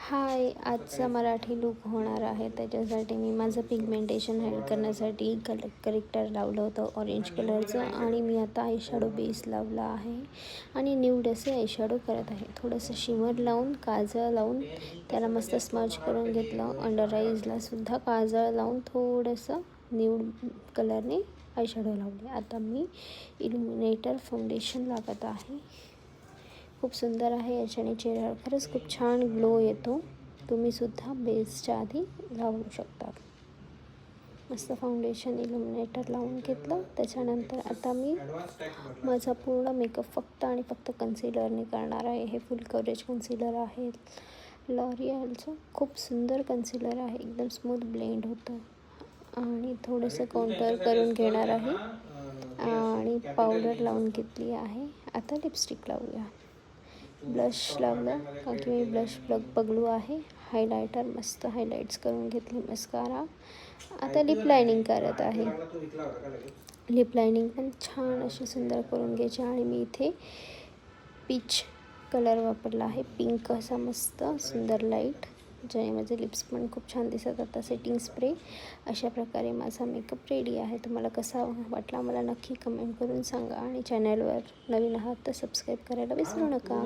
हाय, आजचा मराठी लूक होणार आहे. त्याच्यासाठी मी माझं पिगमेंटेशन हाईड करण्यासाठी करेक्टर लावलं होतं ऑरेंज कलरचं. आणि मी आता आयशॅडो बेस लावला आहे आणि न्यूड असे आयशॅडो करत आहे. थोडंसं शिमर लावून, काजळ लावून त्याला मस्त स्मच करून घेतलं. अंडर आईजला सुद्धा काजळ लावून थोडंसं न्यूड कलरने आयशॅडो लावले. आता मी इल्युमिनेटर फाउंडेशन लागत आहे. खूप सुंदर आहे. याच्याने चेहऱ्यावर खरंच खूप छान ग्लो येतो. तुम्हीसुद्धा बेसच्या आधी लावू शकता. मस्त फाउंडेशन इल्युमिनेटर लावून घेतलं. त्याच्यानंतर आता मी माझा पूर्ण मेकअप फक्त आणि फक्त कन्सिलरने करणार आहे. हे फुल कव्हरेज कन्सिलर आहे लॉरियलचं. खूप सुंदर कन्सिलर आहे. एकदम स्मूथ ब्लेंड होतं. आणि थोडंसं काउंटर करून घेणार आहे आणि पावडर लावून घेतली आहे. आता लिपस्टिक लावूया. ब्लश लावलं कारण की मी ब्लश पगलू आहे. हायलायटर मस्त हायलाईट्स करून घेतली. मस्कारा. आता लिप लायनिंग करत आहे. लिप लायनिंग पण छान अशी सुंदर करून घ्यायची. आणि मी इथे पीच कलर वापरला आहे. पिंक असा मस्त सुंदर लाईट, ज्याने माझे लिप्स पण खूप छान दिसत. आता सेटिंग स्प्रे. अशा प्रकारे माझा मेकअप रेडी आहे. तुम्हाला कसा वाटला मला नक्की कमेंट करून सांगा. आणि चॅनलवर नवीन आहात तर सबस्क्राईब करायला विसरू नका.